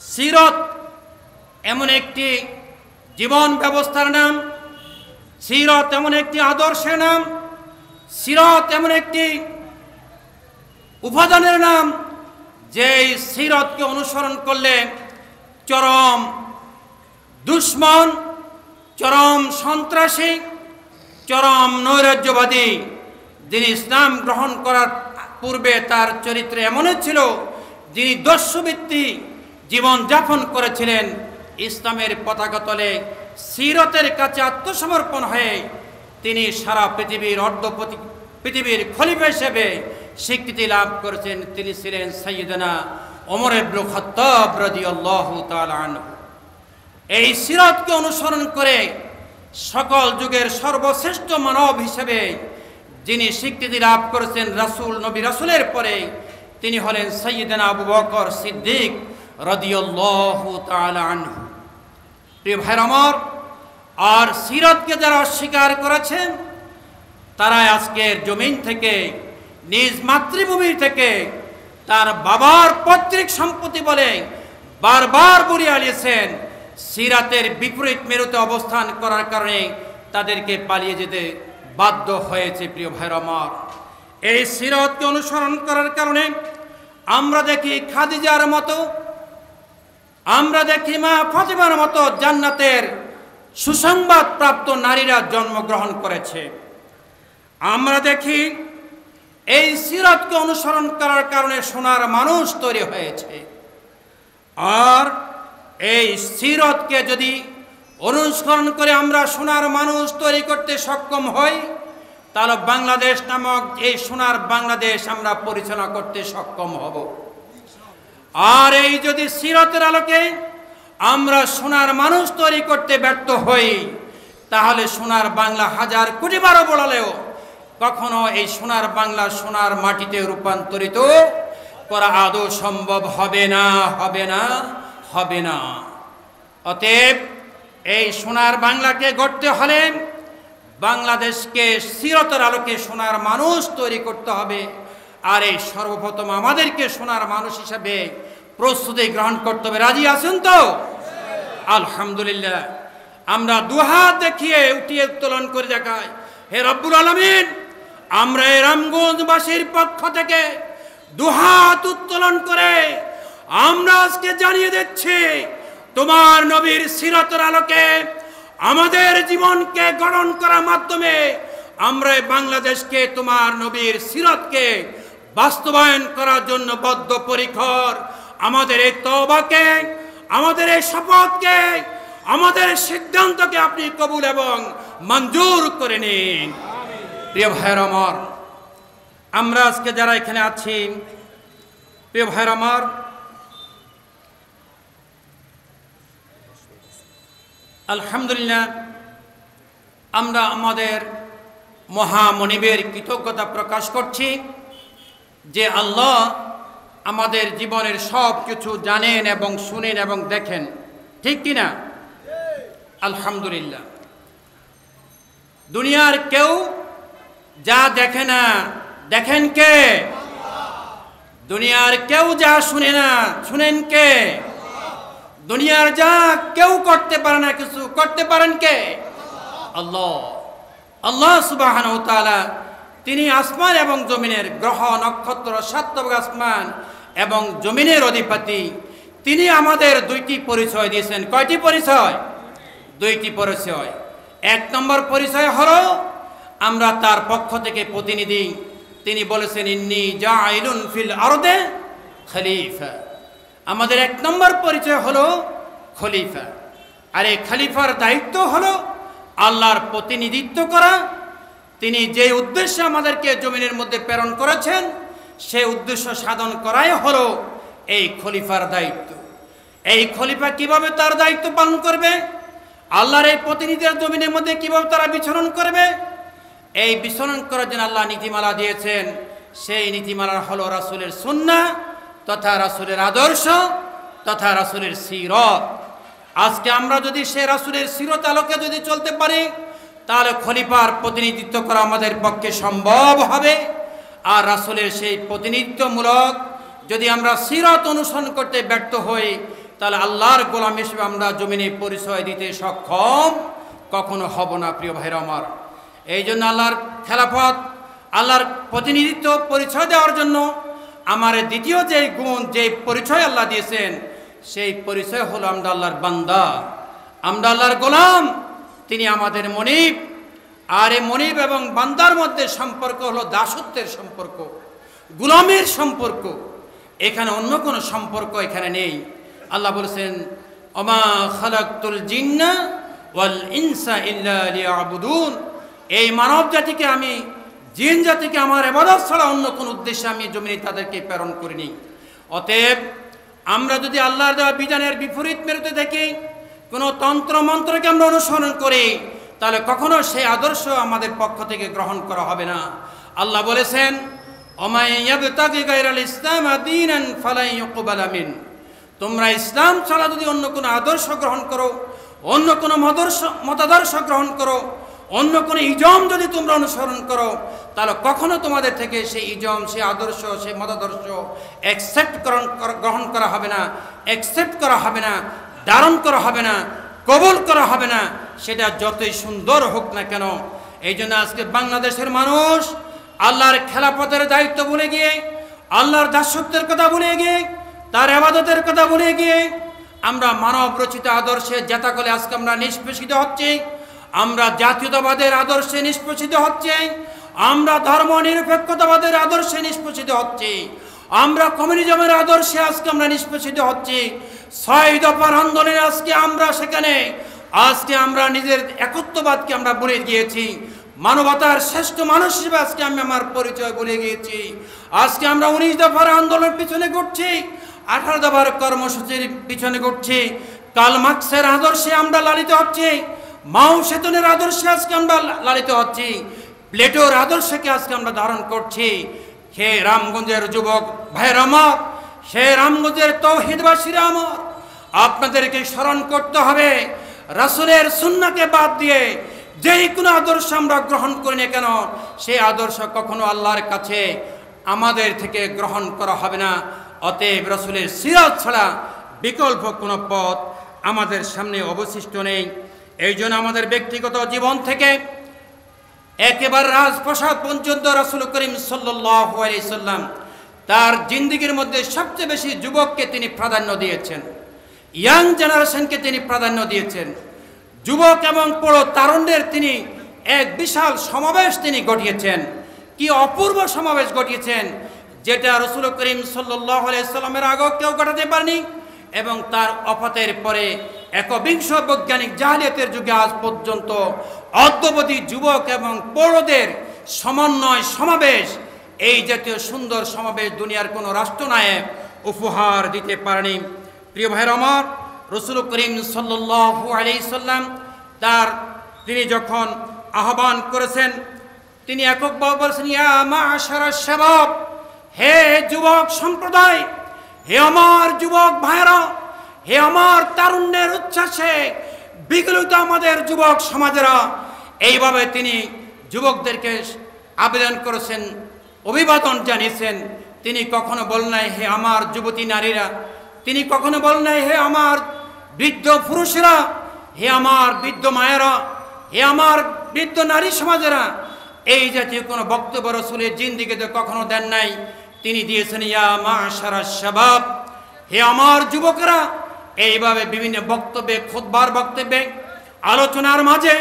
সিরত এমন একটি জীবন ব্যবস্থার নাম, সিরত এমন একটি আদর্শের নাম, সিরত এমন একটি উপাদানের নাম যে সিরতকে অনুসরণ করলে চরম দুশ্মন, চরম সন্ত্রাসী, চরম নৈরাজ্যবাদী যিনি ইসলাম গ্রহণ করার পূর্বে তার চরিত্র এমনই ছিল, যিনি দস্যুবৃত্তি জীবনযাপন করেছিলেন, ইসলামের পতাকা তলে সিরতের কাছে আত্মসমর্পণ হয়ে তিনি সারা পৃথিবীর খলিফা হিসেবে স্বীকৃতি লাভ করেছেন। তিনি ছিলেন সাইয়েদনা ওমর ইবনে খাত্তাব রাদিয়াল্লাহু তাআলা আনহু। এই সিরতকে অনুসরণ করে সকল যুগের সর্বশ্রেষ্ঠ মানব হিসেবে যিনি স্বীকৃতি লাভ করেছেন রাসূল, নবী রাসূলের পরে তিনি হলেন সাইয়েদনা আবু বকর সিদ্দিক রাদিয়াল্লাহু তাআলা আনহু। প্রিয় ভাইরা আমার, আর সিরতকে যারা অস্বীকার করেছেন তারা আজকের জমিন থেকে, নিজ মাতৃভূমি থেকে তার বাবার পৈতৃক সম্পত্তি বলে বারবার বুড়িয়ে আলিয়েছেন। সিরাতের বিপরীত মেরুতে অবস্থান করার কারণে তাদেরকে পালিয়ে যেতে বাধ্য হয়েছে। প্রিয় ভাইরা আমার, এই সিরতকে অনুসরণ করার কারণে আমরা দেখি খাদিজার মতো, আমরা দেখি মা ফাতিমার মতো জান্নাতের সুসংবাদ প্রাপ্ত নারীরা জন্মগ্রহণ করেছে। আমরা দেখি এই সিরতকে অনুসরণ করার কারণে সোনার মানুষ তৈরি হয়েছে। আর এই সিরতকে যদি অনুসরণ করে আমরা সোনার মানুষ তৈরি করতে সক্ষম হই, তাহলে বাংলাদেশ নামক এই সোনার বাংলাদেশ আমরা পরিচালনা করতে সক্ষম হব। আর এই যদি সিরতের আলোকে আমরা সোনার মানুষ তৈরি করতে ব্যর্থ হই, তাহলে সোনার বাংলা হাজার কোটি বারো বলালেও কখনো এই সোনার বাংলা সোনার মাটিতে রূপান্তরিত করা আদৌ সম্ভব হবে না, হবে না, হবে না। অতএব এই সোনার বাংলাকে গড়তে হলে বাংলাদেশকে সিরতের আলোকে সোনার মানুষ তৈরি করতে হবে। আর এই সর্বপ্রথম আমাদেরকে সোনার মানুষ হিসাবে প্রস্তুতি গ্রহণ করতে হবে। রাজি আছেন তো? আলহামদুলিল্লাহ। আমরা দুহাত দেখিয়ে উঠিয়ে উত্তোলন করে দেখাই, হে রব্বুল আলামিন, আমরা এই রামগঞ্জবাসীর পক্ষ থেকে দুহাত উত্তোলন করে আমরা আজকে জানিয়ে দিচ্ছি, তোমার নবীর সিরতের আলোকে আমাদের জীবনকে গঠন করার মাধ্যমে আমরা বাংলাদেশকে তোমার নবীর সিরতকে বাস্তবায়ন করার জন্য বদ্ধপরিকর। আমাদের এই তওবাকে, আমাদের এই শপথকে, আমাদের সিদ্ধান্তকে আপনি কবুল এবং মঞ্জুর করে নিন। প্রিয় ভাইরা আমার, আমরা আজকে যারা এখানে আছি, প্রিয় ভাইরা আমার, আলহামদুলিল্লাহ, আমরা আমাদের মহামনিবের কৃতজ্ঞতা প্রকাশ করছি যে আল্লাহ আমাদের জীবনের সব কিছু জানেন এবং শুনেন এবং দেখেন, ঠিক কিনা? আলহামদুলিল্লাহ। দুনিয়ার কেউ যা দেখে না, দেখেন কে? দুনিয়ার কেউ যা শুনে না, শুনেন কে? দুনিয়ার যা কেউ করতে পারে না, কিছু করতে পারেন কে? আল্লাহ। আল্লাহ সুবহানাহু ওয়া তাআলা তিনি আসমান এবং জমিনের গ্রহ নক্ষত্র, সাতভাগ আসমান এবং জমিনের অধিপতি। তিনি আমাদের দুইটি পরিচয় দিয়েছেন। কয়টি পরিচয়? দুইটি পরিচয়। এক নম্বর পরিচয় হলো আমরা তার পক্ষ থেকে প্রতিনিধি। তিনি বলেছেন, ইন্নী জাইলুন ফিল আরদে খলিফা। আমাদের এক নম্বর পরিচয় হলো খলিফা। আর এই খলিফার দায়িত্ব হলো আল্লাহর প্রতিনিধিত্ব করা। তিনি যে উদ্দেশ্যে আমাদেরকে জমিনের মধ্যে প্রেরণ করেছেন, সেই উদ্দেশ্য সাধন করাই হলো এই খলিফার দায়িত্ব। এই খলিফা কিভাবে তার দায়িত্ব পালন করবে, আল্লাহর এই প্রতিনিধির জমিনের মধ্যে কিভাবে তারা বিচরণ করবে, এই বিচরণ করার জন্য আল্লাহ নীতিমালা দিয়েছেন। সেই নীতিমালা হলো রাসূলের সুন্নাহ তথা রাসূলের আদর্শ তথা রাসূলের সিরত। আজকে আমরা যদি সে রাসূলের সিরত আলোকে যদি চলতে পারি, তাহলে খলিফার প্রতিনিধিত্ব করা আমাদের পক্ষে সম্ভব হবে। আর রাসূলের সেই প্রতিনিধিত্বমূলক যদি আমরা সিরত অনুসরণ করতে ব্যর্থ হই, তাহলে আল্লাহর গোলাম হিসেবে আমরা জমিনে পরিচয় দিতে সক্ষম কখনো হব না। প্রিয় ভাইরা আমার, এই জন্য আল্লাহর খেলাফত, আল্লাহর প্রতিনিধিত্ব পরিচয় দেওয়ার জন্য আমার দ্বিতীয় যে গুণ, যে পরিচয় আল্লাহ দিয়েছেন, সেই পরিচয় হলো আমরা আল্লাহর বান্দা, আমরা আল্লাহর গোলাম, তিনি আমাদের মনিব। আর এই মনিব এবং বান্দার মধ্যে সম্পর্ক হলো দাসত্বের সম্পর্ক, গোলামের সম্পর্ক। এখানে অন্য কোনো সম্পর্ক এখানে নেই। আল্লাহ বলেছেন, ওমা খালাকতুল জিন্না ওয়াল ইনসা ইল্লা লিয়াবুদুন, এই মানব জাতিকে আমি, জিন জাতিকে আমার ইবাদত ছাড়া অন্য কোন উদ্দেশ্যে আমি জমিনে তাদেরকে প্রেরণ করিনি। অতএব আমরা যদি আল্লাহর দেওয়া বিধানের বিপরীত মেরুতে দেখি, কোনো তন্ত্র মন্ত্রকে আমরা অনুসরণ করি, তাহলে কখনো সেই আদর্শ আমাদের পক্ষ থেকে গ্রহণ করা হবে না। আল্লাহ বলেছেন, ওমাই ইয়াবতাগি গায়রাল ইসলাম দীনান ফালা ইউকবালা মিন, তোমরা ইসলাম ছাড়া যদি অন্য কোনো আদর্শ গ্রহণ করো, অন্য কোনো মতাদর্শ গ্রহণ করো, অন্য কোনো ইজম যদি তোমরা অনুসরণ করো, তাহলে কখনো তোমাদের থেকে সেই ইজম, সেই আদর্শ, সেই মতাদর্শ গ্রহণ করা হবে না, অ্যাকসেপ্ট করা হবে না, ধারণ করা হবে না, কবুল করা হবে না, সেটা যতই সুন্দর হোক না কেন। এই জন্য আজকে বাংলাদেশের মানুষ আল্লাহর খেলাফতের দায়িত্ব ভুলে গিয়ে, আল্লাহর দাসত্বের কথা ভুলে গিয়ে, তার ইবাদতের কথা ভুলে গিয়ে আমরা মানব রচিত আদর্শে জাতাকলে আজকে আমরা নিষ্পেষিত হচ্ছি, আমরা জাতীয়তাবাদের আদর্শে নিষ্পেষিত হচ্ছে, আমরা ধর্ম নিরপেক্ষতাবাদের আদর্শে নিষ্পেষিত হচ্ছি, আমরা কমিউনিজমের আদর্শে আজকে আমরা নিষ্পেষিত হচ্ছি। 6 দফার আন্দোলনে আজকে আমরা সেখানে আজকে আমরা নিজের একত্ববাদকে আমরা ভুলে গিয়েছি, মানবতার শ্রেষ্ঠ মানুষ হিসেবে আজকে আমি আমার পরিচয় ভুলে গিয়েছি। আজকে আমরা 19 দফার আন্দোলনের পিছনে ঘুরছি, 18 দফার কর্মসূচির পিছনে ঘুরছি, কার্ল মার্কসের আদর্শে আমরা লালিত হচ্ছি, মাও সেতুনের আদর্শে আজকে আমরা লালিত হচ্ছি, প্লেটোর আদর্শকে আজকে আমরা ধারণ করছি। হে রামগঞ্জের যুবক ভাইয়ের আমার, হে রামগঞ্জের তৌহিদবাসীরা আমার, আপনাদেরকে স্মরণ করতে হবে, রাসূলের সুন্নাহকে বাদ দিয়ে যেই কোনো আদর্শ আমরা গ্রহণ করি না কেন, সেই আদর্শ কখনো আল্লাহর কাছে আমাদের থেকে গ্রহণ করা হবে না। অতএব রাসূলের সিরাত ছাড়া বিকল্প কোনো পথ আমাদের সামনে অবশিষ্ট নেই। এই জন্য আমাদের ব্যক্তিগত জীবন থেকে একেবারে রাজপ্রাসাদ পর্যন্ত রাসূল করিম সাল্লাল্লাহু আলাইহি সাল্লাম তার জিন্দেগীর মধ্যে সবচেয়ে বেশি যুবককে তিনি প্রাধান্য দিয়েছেন, ইয়াং জেনারেশনকে তিনি প্রাধান্য দিয়েছেন। যুবক এবং তারুণ্যের তিনি এক বিশাল সমাবেশ তিনি ঘটিয়েছেন। কি অপূর্ব সমাবেশ ঘটিয়েছেন, যেটা রাসূল করিম সাল্লাল্লাহু আলাইহি সাল্লামের আগেও কেউ ঘটাতে পারেনি, এবং তার ওফাতের পরে একবিংশ বৈজ্ঞানিক জাহিলিয়াতের যুগে আজ পর্যন্ত অদ্যাবধি যুবক এবং পৌরদের সমন্বয় সমাবেশ, এই জাতীয় সুন্দর সমাবেশ দুনিয়ার কোনো রাষ্ট্রনায়ক উপহার দিতে পারেনি। প্রিয় ভাইয়ের আমার, রাসূল করিম সাল্লাল্লাহু আলাইহি সাল্লাম তিনি যখন আহ্বান করেছেন, তিনি এককভাবে বলেছেন, ইয়া মা'শারাশ শাবাব, হে যুবক সম্প্রদায়, হে আমার যুবক ভাইরা, হে আমার তারুণ্যের উচ্ছ্বাসে বিগলিত আমাদের যুবক সমাজেরা। এইভাবে তিনি যুবকদেরকে আবেদন করেছেন, অভিবাদন জানিয়েছেন। তিনি কখনো বলেন নাই হে আমার যুবতী নারীরা, তিনি কখনো বলেন নাই হে আমার বৃদ্ধ পুরুষেরা, হে আমার বৃদ্ধ মায়েরা, হে আমার বৃদ্ধ নারী সমাজেরা। এই জাতীয় কোনো বক্তব্য রাসূলের জিন্দেগিতে কখনো দেন নাই। তিনি দিয়েছেন ইয়া মা'শারাশ শাবাব, হে আমার যুবকেরা। এইভাবে বিভিন্ন বক্তব্যে, খুতবার বক্তব্যে, আলোচনার মাঝে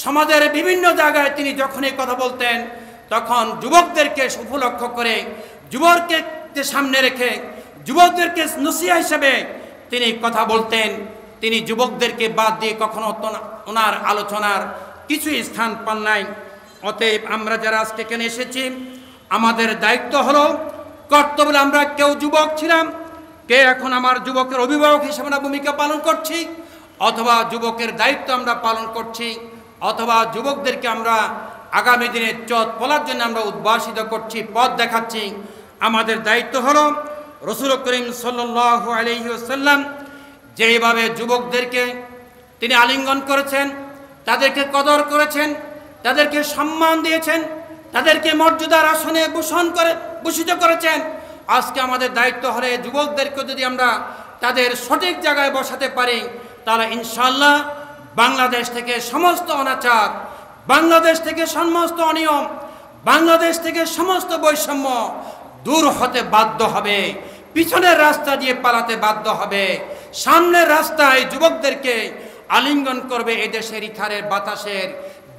সমাজের বিভিন্ন জায়গায় তিনি যখন এই কথা বলতেন, তখন যুবকদেরকে উপলক্ষ করে, যুবককে সামনে রেখে, যুবকদেরকে নসিহা হিসেবে তিনি কথা বলতেন। তিনি যুবকদেরকে বাদ দিয়ে কখনো ওনার আলোচনার কিছু স্থান পান নাই। অতএব আমরা যারা আজকে এখানে এসেছি, আমাদের দায়িত্ব হলো, কর্তব্য, আমরা কেউ যুবক ছিলাম, কে এখন আমার যুবকের অভিভাবক হিসেবে আমরা ভূমিকা পালন করছি, অথবা যুবকের দায়িত্ব আমরা পালন করছি, অথবা যুবকদেরকে আমরা আগামী দিনে চট চলার জন্য আমরা উদ্ভাসিত করছি, পথ দেখাচ্ছি। আমাদের দায়িত্ব হলো রাসূল করিম সাল্লাল্লাহু আলাইহি ওয়াসাল্লাম যেইভাবে যুবকদেরকে তিনি আলিঙ্গন করেছেন, তাদেরকে কদর করেছেন, তাদেরকে সম্মান দিয়েছেন, তাদেরকে মর্যাদার আসনে ভূষিত করেছেন। আজকে আমাদের দায়িত্ব হলে যুবকদেরকে যদি আমরা তাদের সঠিক জায়গায় বসাতে পারি, তাহলে ইনশাআল্লাহ বাংলাদেশ থেকে সমস্ত অনাচার, বাংলাদেশ থেকে সমস্ত অনিয়ম, বাংলাদেশ থেকে সমস্ত বৈষম্য দূর হতে বাধ্য হবে। পিছনের রাস্তা দিয়ে পালাতে বাধ্য হবে। সামনের রাস্তায় যুবকদেরকে আলিঙ্গন করবে। এই দেশের ইথারের বাতাসের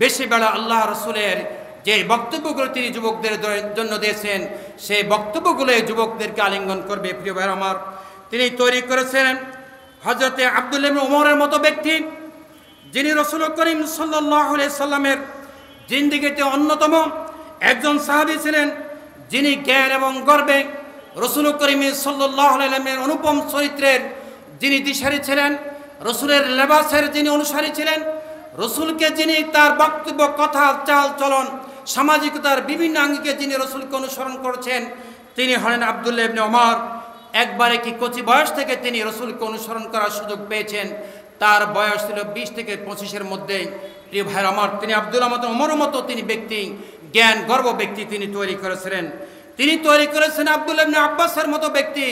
বেশি বেলা আল্লাহ রসুলের যে বক্তব্যগুলো তিনি যুবকদের জন্য দিয়েছেন, সেই বক্তব্যগুলো যুবকদেরকে আলিঙ্গন করবে। প্রিয় ভাই আমার, তিনি তৈরি করেছেন হযরতে আব্দুল্লাহ ইবনে ওমরের মতো ব্যক্তি, যিনি রাসূল করিম সাল্লাল্লাহু আলাইহি সাল্লামের জিন্দেগিতে অন্যতম একজন সাহাবী ছিলেন, যিনি জ্ঞান এবং গর্বে রাসূল করিম সাল্লাল্লাহু আলাইহি সাল্লামের অনুপম চরিত্রের যিনি দিশারি ছিলেন, রাসূলের লেবাসের যিনি অনুসারী ছিলেন, রাসূলকে যিনি তার বক্তব্য, কথা, চাল চলন, সামাজিকতার বিভিন্ন আঙ্গিকে যিনি রাসূলকে অনুসরণ করেছেন, তিনি হলেন আব্দুল্লাহ ইবনে ওমর। একবারে কি কচি বয়স থেকে তিনি রাসূলকে অনুসরণ করার সুযোগ পেয়েছেন। তার বয়স ছিল 20 থেকে 25-এর মধ্যে। প্রিয় ভাই আমার, তিনি আব্দুল্লাহ ওমরের মতো তিনি ব্যক্তি, জ্ঞান গর্ব ব্যক্তি তিনি তৈরি করেছিলেন। তিনি তৈরি করেছেন আব্দুল্লাহ ইবনে আব্বাসের মতো ব্যক্তি,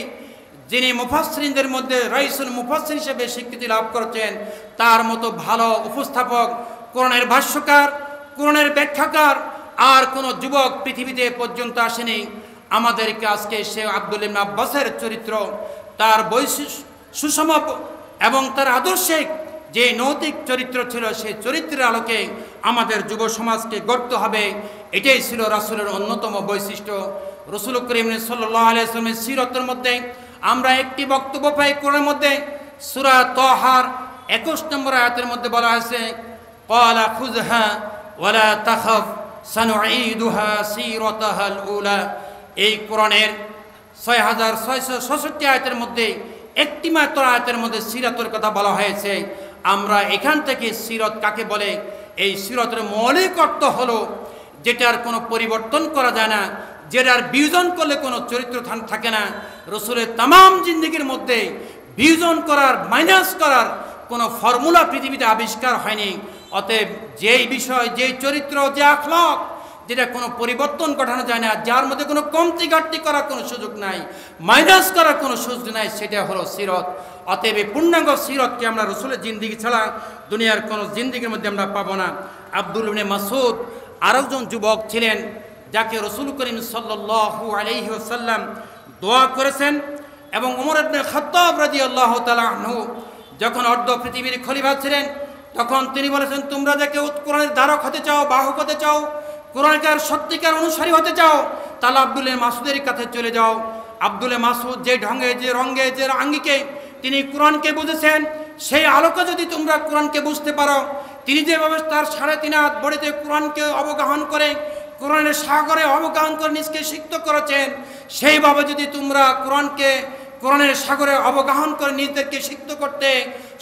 যিনি মুফাসসিরিনদের মধ্যে রাইসুল মুফাসসির হিসেবে স্বীকৃতি লাভ করেছেন। তার মতো ভালো উপস্থাপক, কোরআনের ভাষ্যকার, কোরআনের ব্যাখ্যাকার আর কোনো যুবক পৃথিবীতে পর্যন্ত আসেনি। আমাদেরকে আজকে সে আব্দুল্লাহ ইবনে আব্বাসের চরিত্র, তার বৈশিষ্ট্য, সুষম এবং তার আদর্শিক যে নৈতিক চরিত্র ছিল, সেই চরিত্রের আলোকে আমাদের যুব সমাজকে গড়তে হবে। এটাই ছিল রাসূলের অন্যতম বৈশিষ্ট্য। রাসূল করিম সাল্লাল্লাহু আলাইহি ওয়াসাল্লামের সিরাতের মধ্যে আমরা একটি বক্তব্য পাই কোরআনের মধ্যে। সূরা তাহার 21 নম্বর আয়াতের মধ্যে বলা হয়েছে, ক্বালা খুযহা ওয়ালা তাখাফ সানুঈদুহা সিরাতাহাল উলা। এই কোরআনের 6666 আয়াতের মধ্যে একটি মাত্র আয়াতের মধ্যে সিরাতের কথা বলা হয়েছে। আমরা এখান থেকে সিরত কাকে বলে, এই সিরতের মৌলিক অর্থ হলো যেটার কোনো পরিবর্তন করা যায় না, যেটার বিয়োজন করলে কোনো চরিত্র থাকে না। রাসূলের তামাম জিন্দেগির মধ্যে বিয়োজন করার, মাইনাস করার কোনো ফর্মুলা পৃথিবীতে আবিষ্কার হয়নি। অতএব যেই বিষয়, যেই চরিত্র, যে আখলাক, যেটা কোনো পরিবর্তন ঘটানো যায় না, যার মধ্যে কোনো কমতি ঘাটতি করার কোনো সুযোগ নাই, মাইনাস করার কোনো সুযোগ নাই, সেটা হলো সিরত। অতএব এই পূর্ণাঙ্গ সিরতকে আমরা রাসূলের জিন্দেগি ছাড়া দুনিয়ার কোনো জিন্দেগির মধ্যে আমরা পাবো না। আব্দুল্লাহ ইবনে মাসউদ আরেকজন যুবক ছিলেন, যাকে রাসূল করিম সাল্লাল্লাহু আলাইহি ওয়াসাল্লাম দোয়া করেছেন। এবং ওমর ইবনে খাত্তাব রাদিয়াল্লাহু তাআলা আনহু যখন অর্ধ পৃথিবীর খলিফা ছিলেন, তখন তিনি বলেছেন, তোমরা যে কেউ কোরআনের ধারক হতে চাও, বাহক হতে চাও, কোরআনকার সত্যিকার অনুসারী হতে চাও, তাহলে আব্দুল্লাহ মাসউদের কাছে চলে যাও। আব্দুল্লাহ মাসউদ যে ঢঙ্গে, যে রঙ্গে, যে আঙ্গিকে তিনি কোরআনকে বুঝেছেন, সেই আলোকে যদি তোমরা কোরআনকে বুঝতে পারো, তিনি যেভাবে তার 3.5 হাত বড়িতে কোরআনকে অবগাহন করে, কোরআনের সাগরে অবগাহন করে নিজকে সিক্ত করেছেন, সেইভাবে যদি তোমরা কোরআনকে, কোরআনের সাগরে অবগাহন করে নিজেদেরকে সিক্ত করতে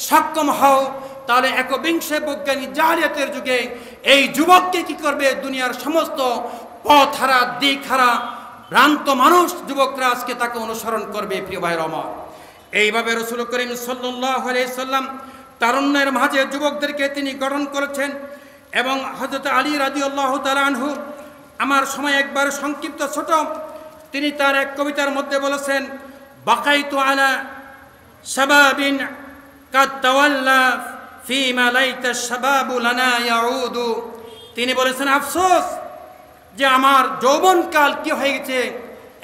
সক্ষম হও, তাহলে একবিংশ বৈজ্ঞানী জাহিলিয়াতের যুগে এই যুবককে কি করবে? দুনিয়ার সমস্ত পথ হারা, দিক হারা, ভ্রান্ত মানুষ, যুবকরা আজকে তাকে অনুসরণ করবে। প্রিয় ভাইয়ের আমার, এইভাবে রাসূল করিম সাল্লাল্লাহু আলাইহি সাল্লাম তারুণ্যের মাঝে যুবকদেরকে তিনি গঠন করেছেন। এবং হযরত আলী রাদিয়াল্লাহু তাআলা আনহু, আমার সময় একবার সংক্ষিপ্ত ছোট, তিনি তার এক কবিতার মধ্যে বলেছেন, বাকাইতু আলা শাবাবিন কাদ তাওয়াল্লা ফিমা লাইতা শাবাবু লানা ইয়াউদু। তিনি বলেছেন, আফসোস যে আমার যৌবনকাল কি হয়ে গেছে,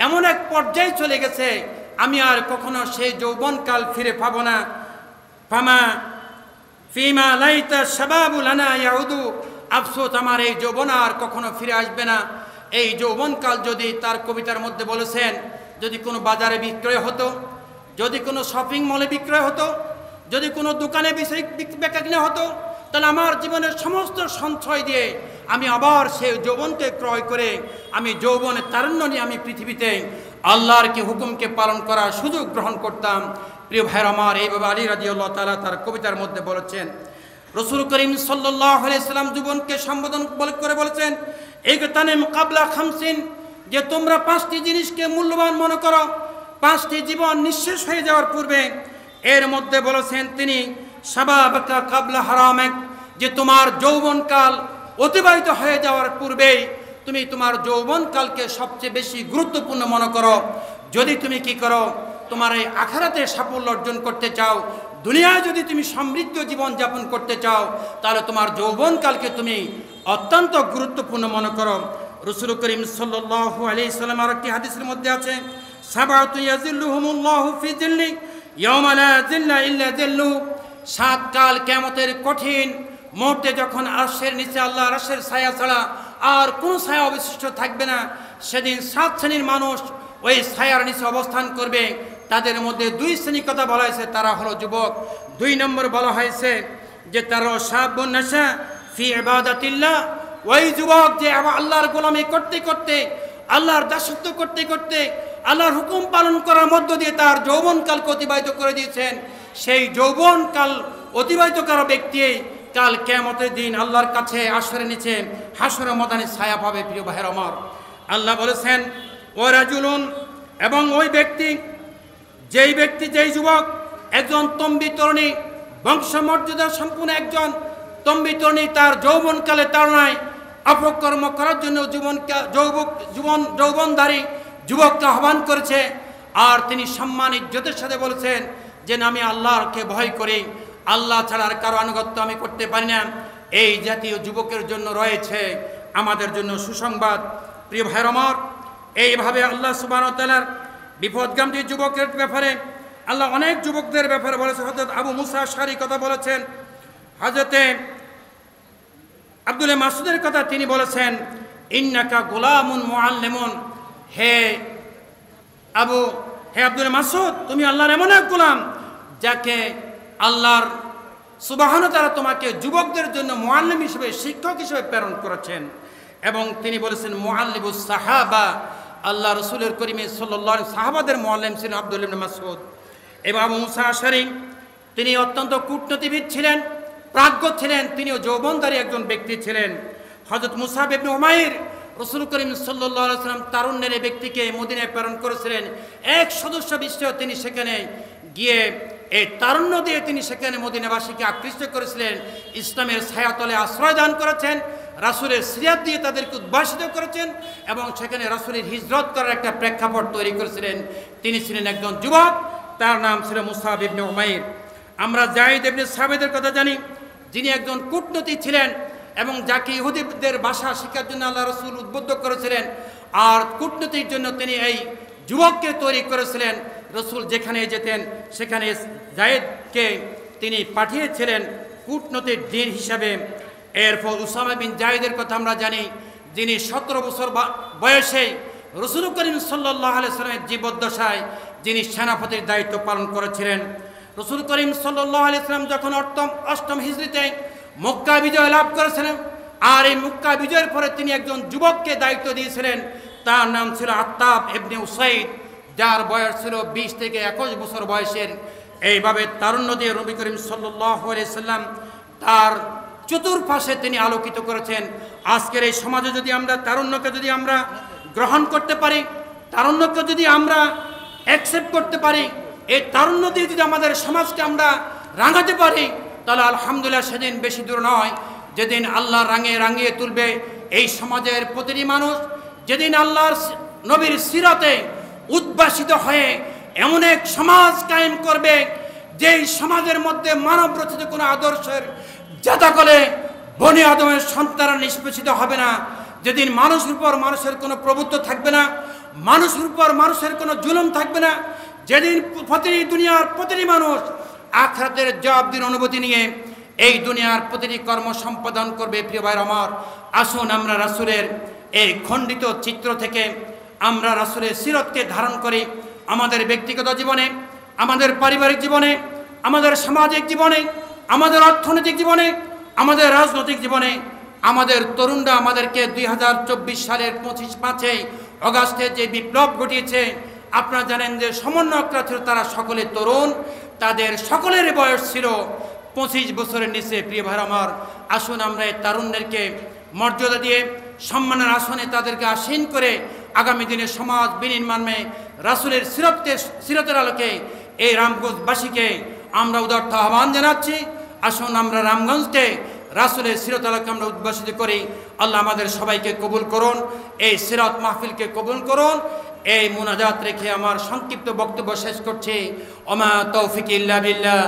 এমন এক পর্যায়ে চলে গেছে, আমি আর কখনো সেই যৌবনকাল ফিরে পাবো না। ফামা ফিমা লাইতা শাবাবু লানা ইয়াউদু, আফসোস আমার এই যৌবন আর কখনো ফিরে আসবে না। এই যৌবনকাল যদি তার কবিতার মধ্যে বলেছেন, যদি কোনো বাজারে বিক্রয় হতো, যদি কোনো শপিং মলে বিক্রয় হতো, যদি কোনো দোকানে বেচা কিনা হতো, তাহলে আমার জীবনের সমস্ত সঞ্চয় দিয়ে আমি আবার সেই যৌবনকে ক্রয় করে আমি যৌবনের তারুণ্য নিয়ে আমি পৃথিবীতে আল্লাহর কি হুকুমকে পালন করার সুযোগ গ্রহণ করতাম। প্রিয় ভাইয়ের আমার, এইভাবে আলী রাদিয়াল্লাহু তাআলা তার কবিতার মধ্যে বলেছেন। রাসূল করিম সাল্লাল্লাহু আলাইহি সাল্লাম জীবনকে সম্বোধন করে বলেছেন, ইগতানিম ক্বাবলা খামসিন, যে তোমরা 5টি জিনিসকে মূল্যবান মনে করো 5টি জীবন নিঃশেষ হয়ে যাওয়ার পূর্বে। এর মধ্যে বলেছেন তিনি, শাবাবাকা ক্বাবলা হারামিক, যে তোমার যৌবনকাল অতিবাহিত হয়ে যাওয়ার পূর্বেই তুমি তোমার যৌবনকালকে সবচেয়ে বেশি গুরুত্বপূর্ণ মনে করো। যদি তুমি কি করো, তোমার এই আখিরাতে সাফল্য অর্জন করতে চাও, দুনিয়ায় যদি তুমি সমৃদ্ধ জীবন যাপন করতে চাও, তাহলে তোমার যৌবনকালকে তুমি অত্যন্ত গুরুত্বপূর্ণ মনে করো। রাসূল করিম সাল্লাল্লাহু আলাইহি সাল্লাম আরেকটি হাদিসের মধ্যে আছে, সাবাতু ইয়াজিল্লুহুমুল্লাহু ফি জিল্লি ইয়াওমা লা জিল্লা ইল্লা জিল্লু। 7 কাল কিয়ামতের কঠিন মুহূর্তে যখন আরশের নিচে আল্লাহর আরশের ছায়া ছাড়া আর কোনো ছায়া অবশিষ্ট থাকবে না, সেদিন 7 শ্রেণীর মানুষ ওই ছায়ার নিচে অবস্থান করবে। তাদের মধ্যে 2 শ্রেণীর কথা বলা হয়েছে, তারা হলো যুবক। 2 নম্বর বলা হয়েছে যে তারা শাবুন নাশা ফি ইবাদাতিল্লাহ, ওই যুবক যে আল্লাহর গোলামি করতে করতে, আল্লাহর দাসত্ব করতে করতে, আল্লাহর হুকুম পালন করার মধ্য দিয়ে তার যৌবনকালকে অতিবাহিত করে দিয়েছেন। সেই যৌবনকাল অতিবাহিত করা ব্যক্তি কাল কিয়ামতের দিন আল্লাহর কাছে আশরের নিচে হাশরের ময়দানে ছায়া পাবে। প্রিয় ভাইয়ের আমার, আল্লাহ বলেছেন ও রাজুলুন, এবং ওই ব্যক্তি, যেই যুবক একজন তম্বি তরুণী, বংশমর্যাদা সম্পূর্ণ একজন তম্বি তরুণী, তার যৌবনকালে তার নাই অপকর্ম করার জন্য যৌবনধারী যুবককে আহ্বান করেছে, আর তিনি সম্মান ইজ্জতের সাথে বলেছেন যে আমি আল্লাহকে ভয় করি, আল্লাহ ছাড়া আর কারো আনুগত্য আমি করতে পারি না। এই জাতীয় যুবকের জন্য রয়েছে আমাদের জন্য সুসংবাদ। প্রিয় ভাইয়ের আমার, এইভাবে আল্লাহ সুবহানাহু ওয়া তাআলার বিপদগামী যুবকের ব্যাপারে আল্লাহ অনেক যুবকদের ব্যাপারে বলেছে। হযরত আবু মুসা আশআরী কথা বলেছেন, হযরতে আব্দুল্লাহ মাসউদের কথা তিনি বলেছেন, ইন্নাকা গোলামুন মুআল্লিমুন, হে আব্দুল্লাহ মাসউদ, তুমি আল্লাহর এমন এক গোলাম যাকে আল্লাহর সুবহানাহু ওয়া তাআলা তোমাকে যুবকদের জন্য মুআল্লিম হিসেবে, শিক্ষক হিসেবে প্রেরণ করেছেন। এবং তিনি বলেছেন মুআল্লিমুস সাহাবা, আল্লাহ রাসূলের করিম সাল্লাল্লাহু আলাইহি সাহাবাদের মুআল্লিম ছিলেন আব্দুল্লাহ ইবনে মাসউদ। এবং আবু মুসা আশআরী তিনি অত্যন্ত কূটনীতিবিদ ছিলেন, প্রাজ্ঞ ছিলেন, তিনিও যৌবনধারী একজন ব্যক্তি ছিলেন। হযরত মুসআব ইবনে উমাইর রাসূল করিম সাল্লাল্লাহু আলাইহি ওয়াসাল্লাম তারুণ্যের ব্যক্তিকে মদিনায় প্রেরণ করেছিলেন। এক সদস্য বিশিষ্ট তিনি সেখানে গিয়ে এই তারুণ্য দিয়ে তিনি সেখানে মদিনাবাসীকে আকৃষ্ট করেছিলেন, ইসলামের ছায়াতলে আশ্রয় দান করেছেন, রাসূলের সিরাত দিয়ে তাদেরকে উদ্ভাসিত করেছেন এবং সেখানে রাসূলের হিজরত করার একটা প্রেক্ষাপট তৈরি করেছিলেন। তিনি ছিলেন একজন যুবক, তার নাম ছিল মুসআব ইবনে উমাইর। আমরা যায়েদ ইবনে সাবিতের কথা জানি, যিনি একজন কূটনীতিক ছিলেন এবং যাকে ইহুদিদের ভাষা শেখার জন্য আল্লাহ রাসূল উদ্বুদ্ধ করেছিলেন, আর কূটনীতির জন্য তিনি এই যুবককে তৈরি করেছিলেন। রাসূল যেখানে যেতেন সেখানে যায়েদকে তিনি পাঠিয়েছিলেন কূটনীতির দিন হিসাবে। এরপর উসামা বিন যায়েদের কথা আমরা জানি, যিনি 17 বছর বয়সে রাসূল করিম সাল্লাল্লাহু আলাইহি ওয়াসাল্লামের জীবদ্দশায় যিনি সেনাপতির দায়িত্ব পালন করেছিলেন। রাসূল করিম সাল্লাল্লাহু আলাইহি ওয়াসাল্লাম যখন 8ম হিজরিতে মক্কা বিজয় লাভ করেছিলেন, আর এই মক্কা বিজয়ের পরে তিনি একজন যুবককে দায়িত্ব দিয়েছিলেন, তার নাম ছিল আত্তাব ইবনে উসাইদ, যার বয়স ছিল 20 থেকে 21 বছর বয়সের। এইভাবে তারুণ্য দিয়ে নবী করিম সাল্লাল্লাহু আলাইহি ওয়াসাল্লাম তার চতুর্পাশে তিনি আলোকিত করেছেন। আজকের এই সমাজে যদি আমরা তারুণ্যকে যদি আমরা গ্রহণ করতে পারি, তারুণ্যকে যদি আমরা অ্যাকসেপ্ট করতে পারি, এই তারুণ্য দিয়ে যদি আমাদের সমাজকে আমরা রাঙাতে পারি, তাহলে আলহামদুলিল্লাহ সেদিন বেশি দূর নয় যেদিন আল্লাহ রাঙিয়ে তুলবে এই সমাজের প্রতিটি মানুষ, যেদিন আল্লাহর নবীর সিরাতে উদ্ভাসিত হয়ে এমন এক সমাজ কায়েম করবে যেই সমাজের মধ্যে মানব রচিত কোনো আদর্শের জাতাকলে বনি আদমের সন্তানরা নিষ্পেষিত হবে না, যেদিন মানুষের উপর মানুষের কোনো প্রভুত্ব থাকবে না, মানুষের উপর মানুষের কোনো জুলুম থাকবে না, যেদিন প্রতিটি দুনিয়ার প্রতিটি মানুষ আখিরাতের জবাবদিহির অনুভূতি নিয়ে এই দুনিয়ার প্রতিটি কর্ম সম্পাদন করবে। প্রিয় ভাইরা আমার, আসুন আমরা রাসূলের এই খণ্ডিত চিত্র থেকে আমরা রাসূলের সিরাতকে ধারণ করি আমাদের ব্যক্তিগত জীবনে, আমাদের পারিবারিক জীবনে, আমাদের সামাজিক জীবনে, আমাদের অর্থনৈতিক জীবনে, আমাদের রাজনৈতিক জীবনে। আমাদের তরুণরা আমাদেরকে 2024 সালের 5ই আগস্টে যে বিপ্লব ঘটিয়েছে, আপনারা জানেন যে সমন্বয়করা ছিল তারা সকলে তরুণ, তাদের সকলের বয়স ছিল 25 বছরের নিচে। প্রিয় ভাই আমার, আসুন আমরা এই তরুণদেরকে মর্যাদা দিয়ে সম্মানের আসনে তাদেরকে আসীন করে আগামী দিনে সমাজ বিনির্মাণে রাসূলের সিরাতের আলোকে এই রামগঞ্জবাসীকে আমরা উদার্ত আহ্বান জানাচ্ছি। আসুন আমরা রামগঞ্জকে রাসূলের সিরাত আলোকে আমরা উদ্ভাসিত করি। আল্লাহ আমাদের সবাইকে কবুল করুন, এই সিরাত মাহফিলকে কবুল করুন, এই মুনাজাত রেখে আমার সংক্ষিপ্ত বক্তব্য শেষ করছি। ওমা তৌফিক ইল্লা বিল্লাহ।